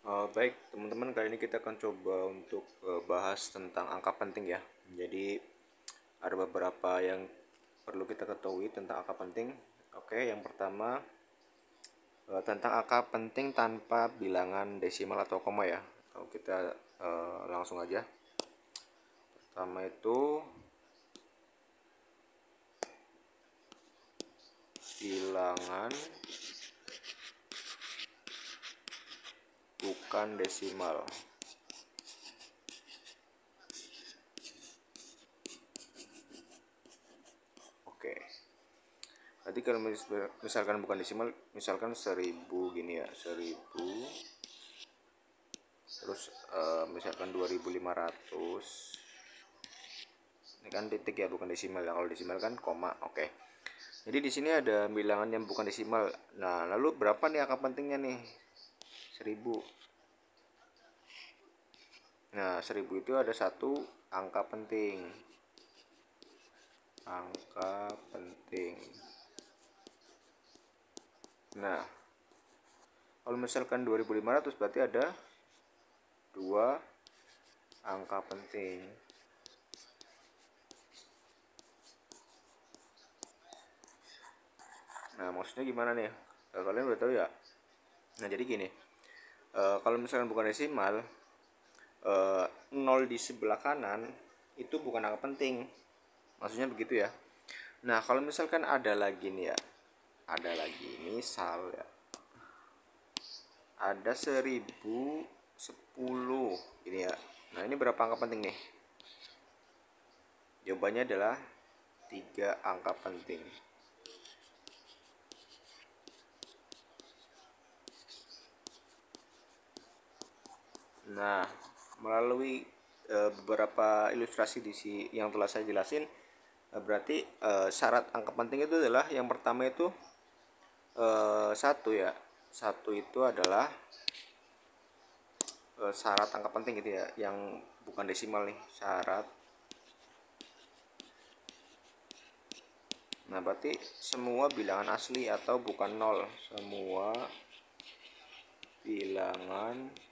Baik, teman-teman, kali ini kita akan coba untuk bahas tentang angka penting ya. Jadi ada beberapa yang perlu kita ketahui tentang angka penting. Oke, yang pertama tentang angka penting tanpa bilangan desimal atau koma ya. Kita langsung aja. Pertama itu bilangan bukan desimal. Oke. Nanti kalau misalkan bukan desimal, misalkan 1000 gini ya, 1000. Terus misalkan 2500. Ini kan titik ya, bukan desimal ya. Kalau desimal kan koma. Oke. Jadi di sini ada bilangan yang bukan desimal. Nah, lalu berapa nih angka pentingnya nih? 1000. Nah, 1000 itu ada satu angka penting. Angka penting. Nah, kalau misalkan 2500 berarti ada dua angka penting. Nah, maksudnya gimana nih? Kalian udah tahu ya? Nah, jadi gini. Kalau misalkan bukan desimal, 0 di sebelah kanan itu bukan angka penting. Maksudnya begitu ya. Nah, kalau misalkan ada lagi nih ya. Ada lagi misal ya. Ada 1010 ini ya. Nah, ini berapa angka penting nih? Jawabannya adalah 3 angka penting. Nah, melalui beberapa ilustrasi yang telah saya jelasin, berarti syarat angka penting itu adalah yang pertama itu satu ya. Satu itu adalah syarat angka penting gitu ya, yang bukan desimal nih, syarat. Nah, berarti semua bilangan asli atau bukan nol, semua bilangan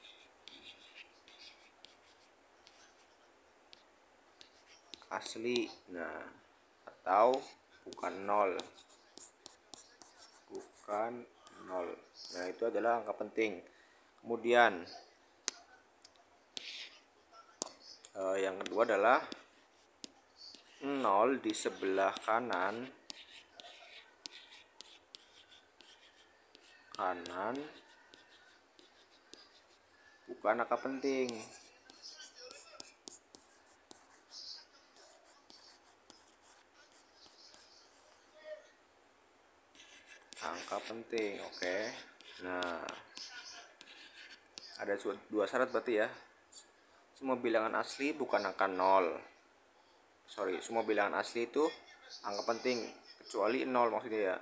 asli. Nah, atau bukan nol, bukan nol. Nah, itu adalah angka penting. Kemudian yang kedua adalah 0 di sebelah kanan bukan angka penting. Angka penting, oke. Nah, ada dua syarat berarti ya. Semua bilangan asli bukan angka 0. Semua bilangan asli itu angka penting kecuali 0 maksudnya ya.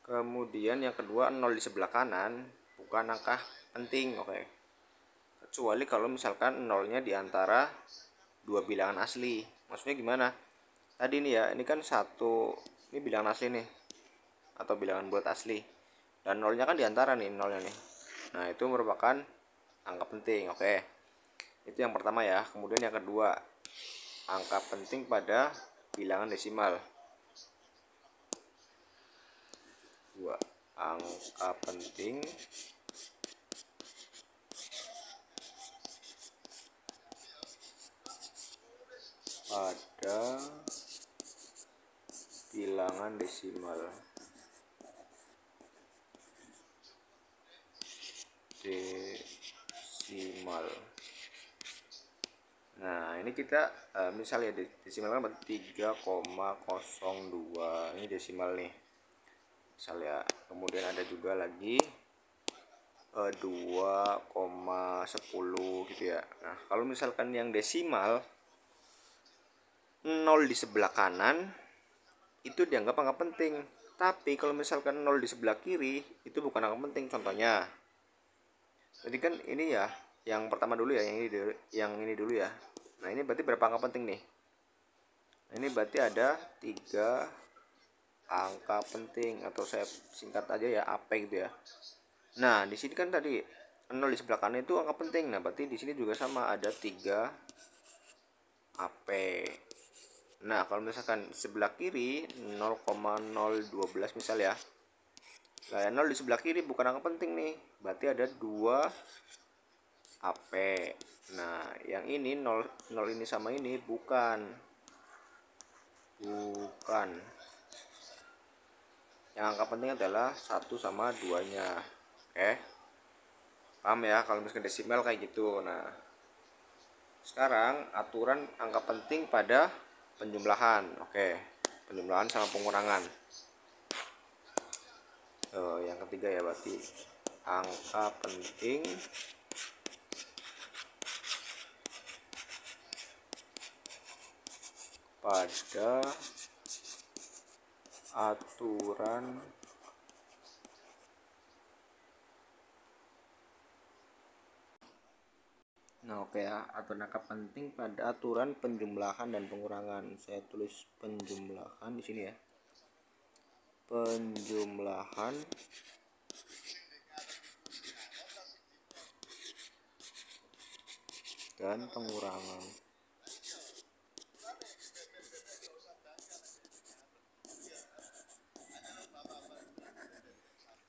Kemudian yang kedua, 0 di sebelah kanan bukan angka penting, oke. Kecuali kalau misalkan 0-nya di antara dua bilangan asli. Maksudnya gimana? Tadi nih ya, ini kan satu, ini bilangan asli nih, atau bilangan bulat asli. Dan 0-nya kan di antara nih, 0-nya nih. Nah, itu merupakan angka penting, oke. Itu yang pertama ya. Kemudian yang kedua, angka penting pada bilangan desimal. Dua angka penting pada bilangan desimal. Nah, ini kita misalnya desimal kan 3,02. Ini desimal nih. Misalnya, kemudian ada juga lagi 2,10 gitu ya. Nah, kalau misalkan yang desimal 0 di sebelah kanan itu dianggap angka penting. Tapi kalau misalkan 0 di sebelah kiri itu bukan angka penting. Contohnya, jadi kan ini ya, yang pertama dulu ya, yang ini dulu ya. Nah, ini berarti berapa angka penting nih? Nah, ini berarti ada 3 angka penting, atau saya singkat aja ya AP gitu ya. Nah, di sini kan tadi 0 di sebelah kanan itu angka penting. Nah, berarti di sini juga sama, ada 3 AP. Nah, kalau misalkan sebelah kiri 0,012 misal ya. Nah, 0 di sebelah kiri bukan angka penting nih. Berarti ada 2 AP. Nah, yang ini 0 ini sama ini bukan. Yang angka penting adalah 1 sama 2-nya. Oke. Paham ya kalau misalkan desimal kayak gitu. Nah, sekarang aturan angka penting pada penjumlahan. Oke. Penjumlahan sama pengurangan. Yang ketiga ya berarti angka penting pada aturan oke ya, aturan angka penting pada aturan penjumlahan dan pengurangan. Saya tulis penjumlahan di sini ya. Penjumlahan dan pengurangan.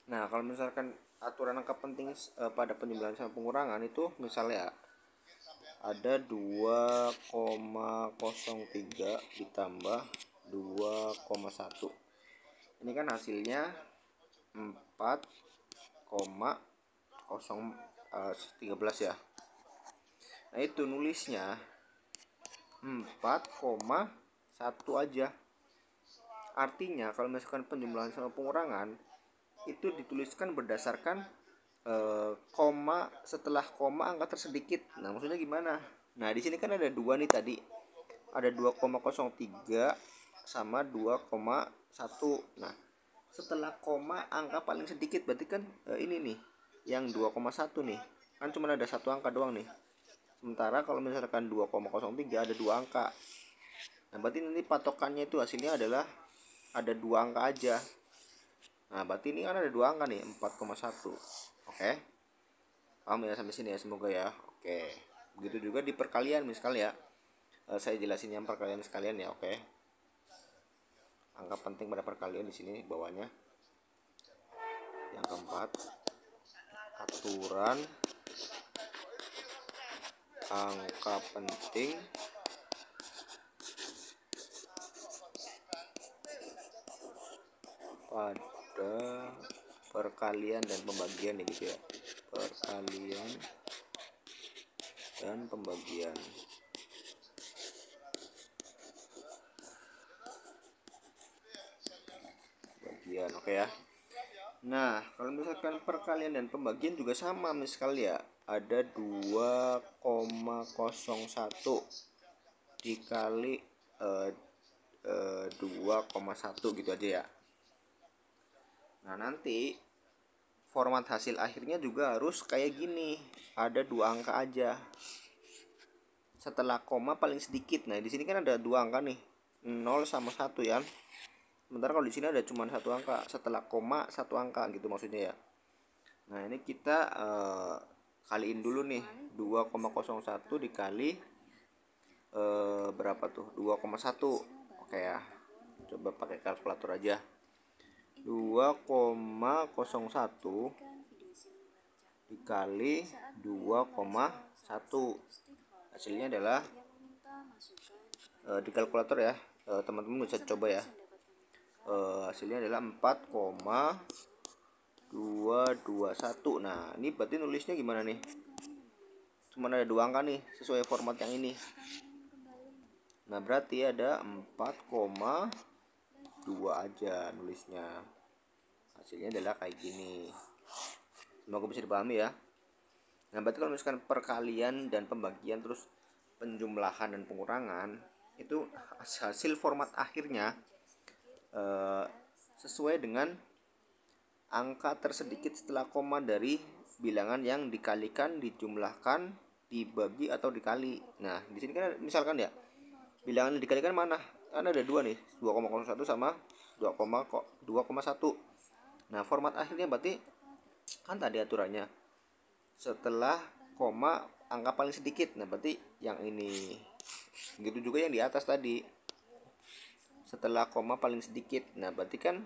Nah, kalau misalkan aturan angka penting pada penjumlahan sama pengurangan itu misalnya ada 2,03 ditambah 2,1. Ini kan hasilnya 4,013 ya. Nah, itu nulisnya 4,1 aja. Artinya kalau misalkan penjumlahan sama pengurangan itu dituliskan berdasarkan koma, setelah koma angka tersedikit. Nah, maksudnya gimana? Nah, di sini kan ada 2 nih tadi. Ada 2,03 sama 2,1. Nah, setelah koma angka paling sedikit berarti kan ini nih, yang 2,1 nih. Kan cuma ada satu angka doang nih. Sementara kalau misalkan 2,03 ada 2 angka. Nah, berarti nanti patokannya itu hasilnya adalah ada 2 angka aja. Nah, berarti ini kan ada 2 angka nih, 4,1. Oke. Paham ya sampai sini ya, semoga ya. Oke. Begitu juga di perkalian misal ya. Saya jelasin yang perkalian sekalian ya, oke. Angka penting pada perkalian di sini bawahnya. Yang keempat, aturan angka penting pada perkalian dan pembagian nih gitu ya. Perkalian dan pembagian. Oke ya. Nah, kalau misalkan perkalian dan pembagian juga sama misal ya. Ada 2,01 dikali 2,1 gitu aja ya. Nah, nanti format hasil akhirnya juga harus kayak gini, ada 2 angka aja setelah koma paling sedikit. Nah, di sini kan ada 2 angka nih, 0 sama 1 ya. Sementara kalau di sini ada cuma 1 angka, setelah koma 1 angka gitu maksudnya ya. Nah, ini kita kaliin dulu nih, 2,01 dikali berapa tuh, 2,1. Oke ya, coba pakai kalkulator aja. 2,01 dikali 2,1 hasilnya adalah di kalkulator ya, teman-teman bisa coba ya. Hasilnya adalah 4,221. Nah, ini berarti nulisnya gimana nih? Cuma ada 2 angka nih sesuai format yang ini. Nah, berarti ada 4,2 aja nulisnya. Hasilnya adalah kayak gini. Semoga bisa dipahami ya. Nah, berarti kalau misalkan perkalian dan pembagian terus penjumlahan dan pengurangan itu hasil format akhirnya sesuai dengan angka tersedikit setelah koma dari bilangan yang dikalikan, dijumlahkan, dibagi atau dikali. Nah, di sini kan misalkan ya, bilangan yang dikalikan mana? Kan ada 2 nih, 2,01 sama 2,1. Nah, format akhirnya berarti kan tadi aturannya setelah koma angka paling sedikit. Nah berarti yang ini. Begitu juga yang di atas tadi, setelah koma paling sedikit. Nah berarti kan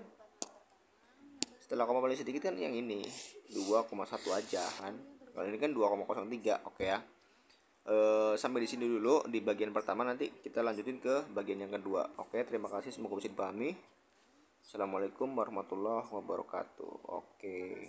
setelah koma paling sedikit kan yang ini 2,1 aja kan. Kalau ini kan 2,03. Oke ya. Sampai di sini dulu di bagian pertama, nanti kita lanjutin ke bagian yang kedua. Oke, terima kasih, semoga bisa dipahami. Assalamualaikum warahmatullahi wabarakatuh. Oke.